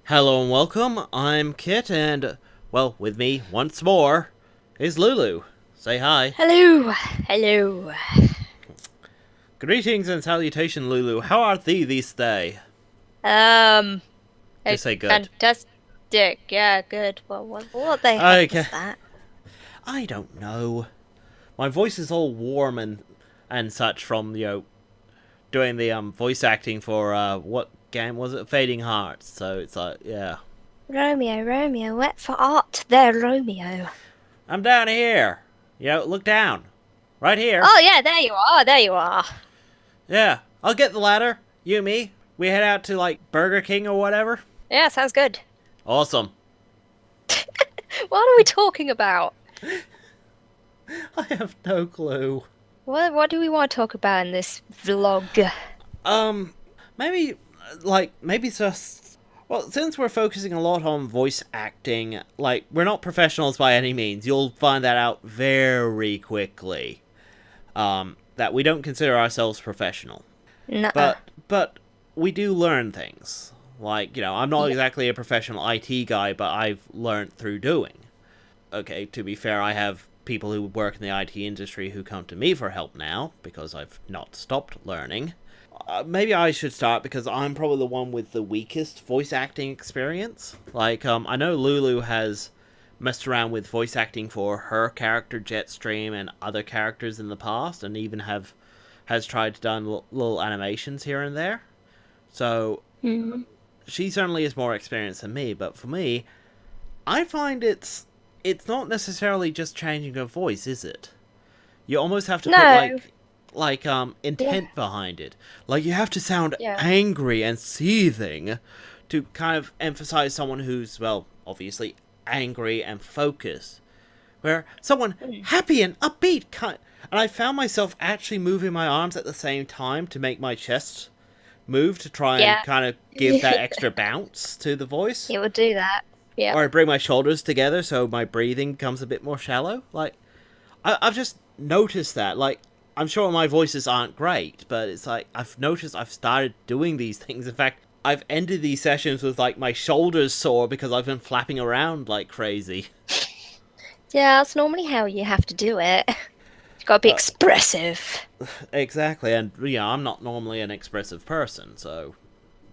Hello and welcome, I'm Kitt, and, well, with me, once more, is Lulu. Say hi. Hello, hello. Greetings and salutation, Lulu. How are thee this day? Um, Just say good. Fantastic. Yeah, good. Well, what the heck Okay. was that? I don't know. My voice is all warm and such from, doing the, voice acting for, what game was it? Fading Hearts, so it's like, yeah. Romeo, Romeo, what for art there, Romeo? I'm down here. Look down. Right here. Oh, yeah, there you are, there you are. Yeah. I'll get the ladder. You and me. We head out to, Burger King or whatever. Yeah, sounds good. Awesome. What are we talking about? I have no clue. What do we want to talk about in this vlog? Um, maybe, maybe just. Well, since we're focusing a lot on voice acting, we're not professionals by any means. You'll find that out very quickly. That we don't consider ourselves professional. Nuh-uh. But we do learn things. I'm not Yeah. exactly a professional IT guy, but I've learned through doing. Okay, to be fair, I have people who work in the IT industry who come to me for help now, because I've not stopped learning. Maybe I should start because I'm probably the one with the weakest voice acting experience. I know Lulu has messed around with voice acting for her character Jetstream and other characters in the past, and even has tried to done little animations here and there. So Hmm. she certainly is more experienced than me, but for me, I find it's not necessarily just changing a voice, is it? You almost have to put No. Yeah. intent behind it. Like you have to sound Yeah. angry and seething to kind of emphasize someone who's, well, obviously angry and focused. Where someone Mm. happy and upbeat and I found myself actually moving my arms at the same time to make my chest move to try and Yeah. kind of give that extra bounce to the voice. It would do that. Yeah. Or I bring my shoulders together so my breathing becomes a bit more shallow. I've just noticed that. I'm sure my voices aren't great, but it's like I've noticed I've started doing these things. In fact, I've ended these sessions with my shoulders sore because I've been flapping around like crazy. Yeah, that's normally how you have to do it. You've got to be Uh, expressive. exactly, and I'm not normally an expressive person, so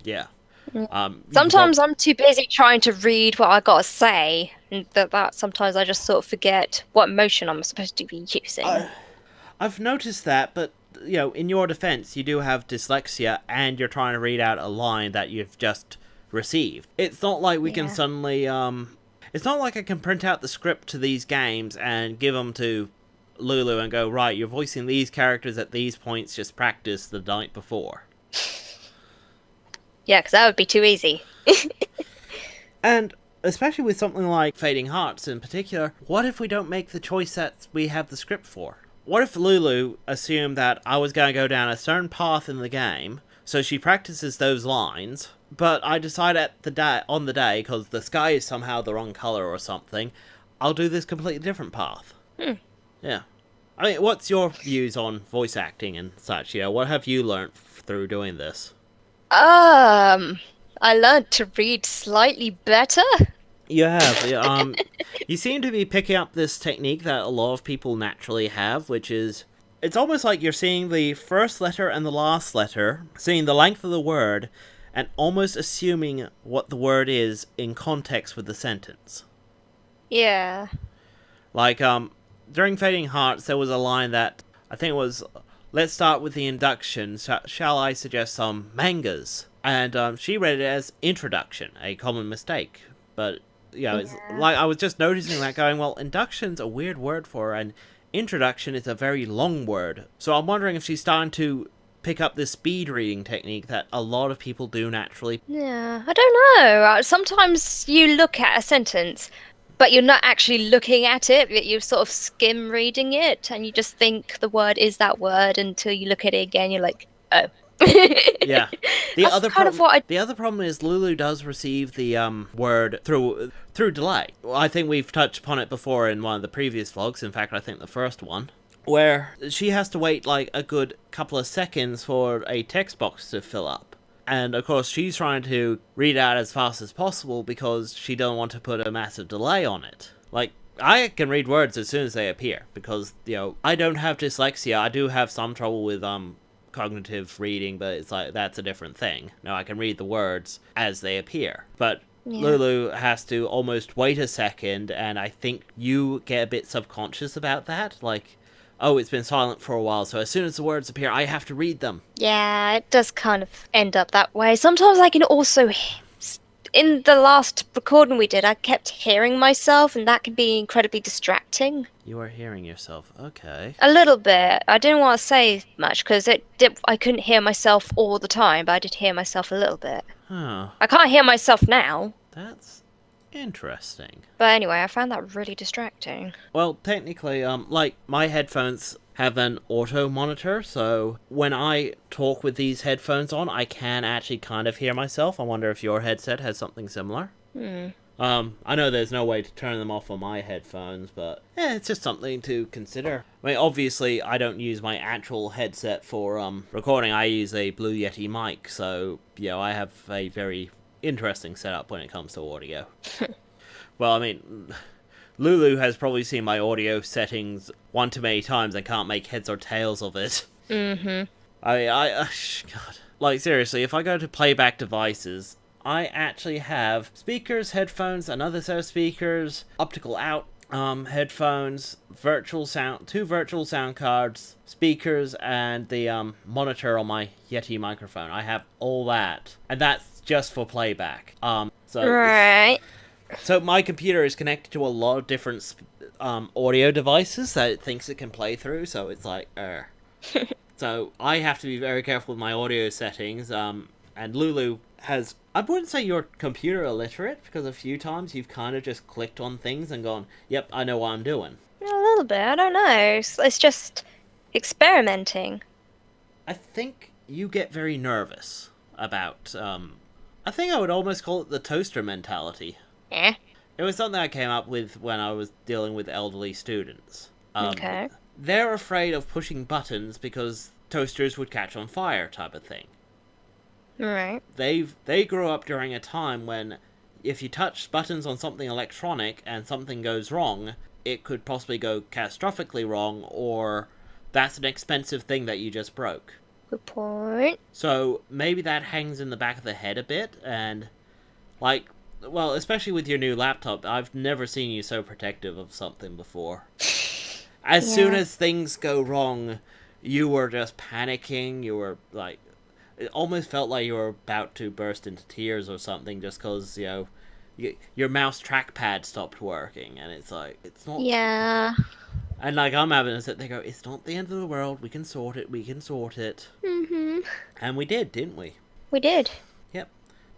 yeah. Mm. You could Sometimes I'm too busy trying to read what I gotta say, and that sometimes I just sort of forget what emotion I'm supposed to be using. I've noticed that, but in your defense, you do have dyslexia, and you're trying to read out a line that you've just received. It's not like we can Yeah. suddenly It's not like I can print out the script to these games and give them to Lulu and go, right, you're voicing these characters at these points. Just practice the night before. Yeah, because that would be too easy. And especially with something like Fading Hearts in particular, what if we don't make the choice that we have the script for? What if Lulu assumed that I was going to go down a certain path in the game, so she practices those lines, but I decide on the day, because the sky is somehow the wrong color or something, I'll do this completely different path. Hmm. Yeah. I mean, what's your views on voice acting and such? What have you learnt through doing this? I learned to read slightly better. You have. Yeah, you seem to be picking up this technique that a lot of people naturally have, which is it's almost like you're seeing the first letter and the last letter, seeing the length of the word, and almost assuming what the word is in context with the sentence. Yeah. Like, during Fading Hearts, there was a line that I think was, "Let's start with the induction. Shall I suggest some mangas?" And she read it as introduction, a common mistake. But it's Yeah. like I was just noticing that, going, well, induction's a weird word for her, and introduction is a very long word. So I'm wondering if she's starting to pick up this speed reading technique that a lot of people do naturally. Yeah, I don't know. Sometimes you look at a sentence, but you're not actually looking at it, but you're sort of skim reading it, and you just think the word is that word until you look at it again, you're like, oh. Yeah. That's kind of what I. The other problem is Lulu does receive the word through delay. Well, I think we've touched upon it before in one of the previous vlogs. In fact, I think the first one, where she has to wait like a good couple of seconds for a text box to fill up. And of course, she's trying to read out as fast as possible because she don't want to put a massive delay on it. Like, I can read words as soon as they appear because, I don't have dyslexia. I do have some trouble with cognitive reading, but it's like that's a different thing. No, I can read the words as they appear. But Lulu has to almost wait a second, and I think you get a bit subconscious about that. Like, oh, it's been silent for a while, so as soon as the words appear, I have to read them. Yeah, it does kind of end up that way. Sometimes I can also... In the last recording we did, I kept hearing myself, and that can be incredibly distracting. You are hearing yourself, okay. A little bit. I didn't want to say much, because I couldn't hear myself all the time, but I did hear myself a little bit. Huh. I can't hear myself now. That's interesting. But anyway, I found that really distracting. Well, technically, like, my headphones have an auto monitor, so when I talk with these headphones on, I can actually kind of hear myself. I wonder if your headset has something similar. I know there's no way to turn them off on my headphones, but it's just something to consider. I mean, obviously, I don't use my actual headset for recording. I use a Blue Yeti mic, so, I have a very interesting setup when it comes to audio. Well, I mean... Lulu has probably seen my audio settings one too many times and can't make heads or tails of it. Mm-hmm. God. Like, seriously, if I go to playback devices, I actually have speakers, headphones, another set of speakers, optical out headphones, two virtual sound cards, speakers, and the monitor on my Yeti microphone. I have all that. And that's just for playback. Right. So my computer is connected to a lot of different audio devices that it thinks it can play through, so it's like, So I have to be very careful with my audio settings, and Lulu has... I wouldn't say you're computer illiterate, because a few times you've kind of just clicked on things and gone, yep, I know what I'm doing. A little bit, I don't know. It's just experimenting. I think you get very nervous about, I think I would almost call it the toaster mentality. Yeah. It was something I came up with when I was dealing with elderly students. Okay. They're afraid of pushing buttons because toasters would catch on fire type of thing. Right. They grew up during a time when if you touch buttons on something electronic and something goes wrong, it could possibly go catastrophically wrong, or that's an expensive thing that you just broke. Good point. So maybe that hangs in the back of the head a bit, and like... Well, especially with your new laptop, I've never seen you so protective of something before. As soon as things go wrong, you were just panicking, you were, like... It almost felt like you were about to burst into tears or something just because, your mouse trackpad stopped working, and it's like, it's not... Yeah. And, like, I'm having to sit there and go, it's not the end of the world, we can sort it. Mm-hmm. And we did, didn't we? We did. Yep.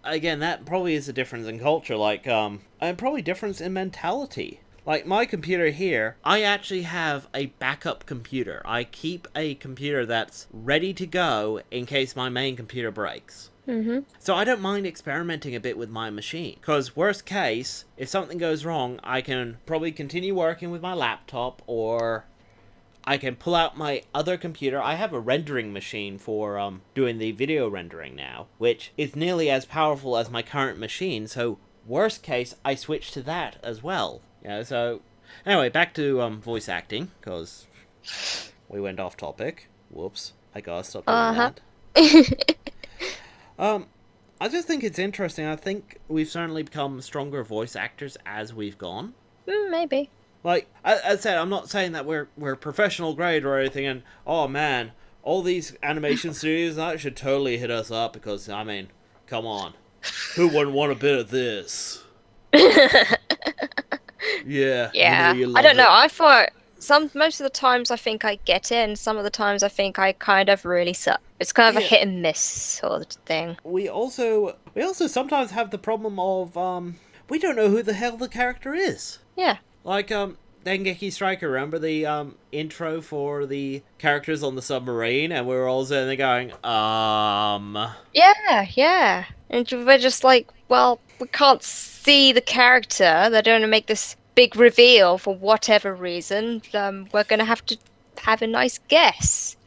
Again, that probably is a difference in culture, like, and probably difference in mentality. Like, my computer here, I actually have a backup computer. I keep a computer that's ready to go in case my main computer breaks. Mm-hmm. So I don't mind experimenting a bit with my machine. Because worst case, if something goes wrong, I can probably continue working with my laptop, or... I can pull out my other computer. I have a rendering machine for doing the video rendering now, which is nearly as powerful as my current machine, so worst case, I switch to that as well. So... Anyway, back to voice acting, because we went off topic. Whoops. I gotta stop doing that. I just think it's interesting. I think we've certainly become stronger voice actors as we've gone. Maybe. Like, as I said, I'm not saying that we're professional grade or anything, and, oh man, all these animation studios, that should totally hit us up, because, I mean, come on. Who wouldn't want a bit of this? Yeah. Yeah. You I don't know. it. I thought most of the times I think I get it, and some of the times I think I kind of really suck. It's kind of a hit and miss sort of thing. We also sometimes have the problem of, we don't know who the hell the character is. Yeah. Like, Dengeki Striker, remember the, intro for the characters on the submarine? And we were all sitting there going, Yeah. And we're just like, well, we can't see the character. They're going to make this big reveal for whatever reason. We're going to have a nice guess.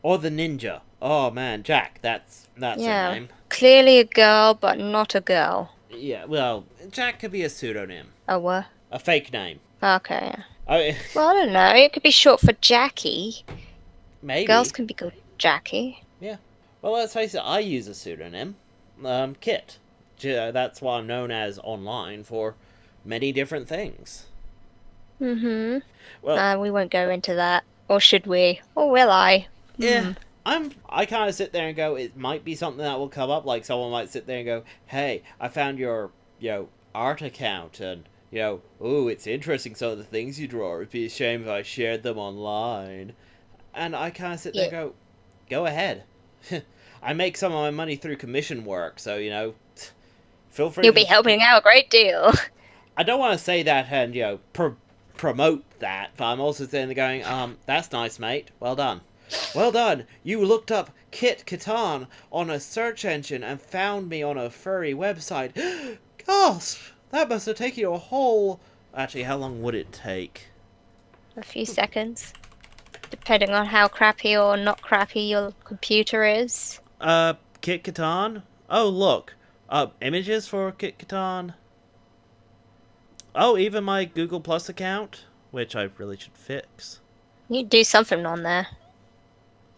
Or the ninja. Oh, man, Jack, that's That's her Yeah. name. Clearly a girl, but not a girl. Yeah, well, Jack could be a pseudonym. Oh, what? A fake name. Okay. I Well, I don't know. It could be short for Jackie. maybe. Girls can be called Jackie. Yeah. Well, let's face it, I use a pseudonym. Kitt. That's what I'm known as online for many different things. Mm-hmm. Well, We won't go into that. Or should we? Or will I? yeah. I kind of sit there and go, it might be something that will come up. Like someone might sit there and go, hey, I found your, art account, and, ooh, it's interesting some of the things you draw. It'd be a shame if I shared them online. And I kind of sit there and go ahead. I make some of my money through commission work, so, feel free You'll to... be helping out a great deal. I don't want to say that and, promote that, but I'm also sitting there going, that's nice, mate. Well done. Well done. You looked up Kitt Catan on a search engine and found me on a furry website. Gasp! That must have taken you a whole... Actually, how long would it take? A few seconds. Depending on how crappy or not crappy your computer is. Kitt Catan? Oh, look. Images for Kitt Catan? Oh, even my Google Plus account? Which I really should fix. You do something on there.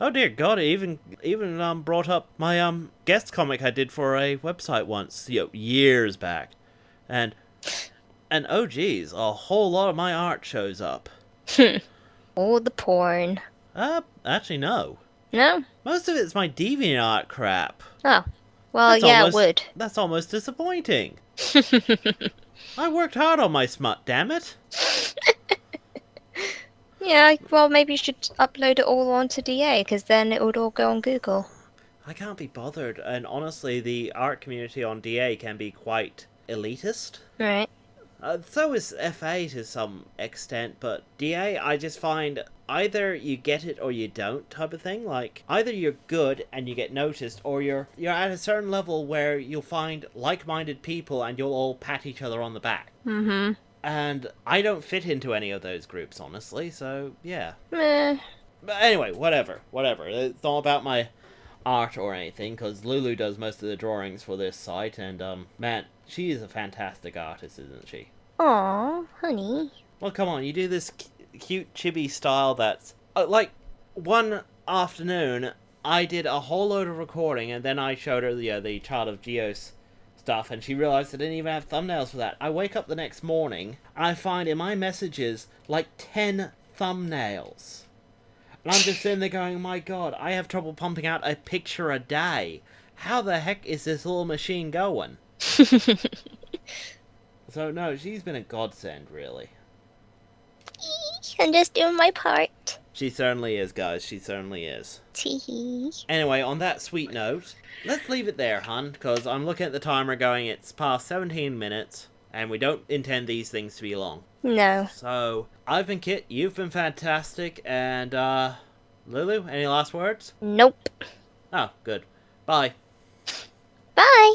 Oh dear God! It even brought up my guest comic I did for a website once, years back, and oh geez, a whole lot of my art shows up. All the porn. Actually no. No? Most of it's my DeviantArt crap. Oh. Well, it would. That's almost disappointing. I worked hard on my smut, damn it. Yeah, well, maybe you should upload it all onto DA, because then it would all go on Google. I can't be bothered, and honestly, the art community on DA can be quite elitist. Right. So is FA to some extent, but DA, I just find either you get it or you don't type of thing. Like, either you're good and you get noticed, or you're at a certain level where you'll find like-minded people and you'll all pat each other on the back. Mm-hmm. And I don't fit into any of those groups, honestly, so yeah. Meh. But anyway, whatever. It's not about my art or anything, because Lulu does most of the drawings for this site, and, man, she is a fantastic artist, isn't she? Aw, honey. Well, come on, you do this cute chibi style that's... like, one afternoon, I did a whole load of recording, and then I showed her the Child of Geos stuff, and she realized I didn't even have thumbnails for that. I wake up the next morning, and I find in my messages, like, 10 thumbnails. And I'm just sitting there going, my god, I have trouble pumping out a picture a day. How the heck is this little machine going? So, no, she's been a godsend, really. I'm just doing my part. She certainly is, guys. She certainly is. Tee. Anyway, on that sweet note, let's leave it there, hun, because I'm looking at the timer going, it's past 17 minutes, and we don't intend these things to be long. No. So, I've been Kitt, you've been fantastic, and, Lulu, any last words? Nope. Oh, good. Bye. Bye.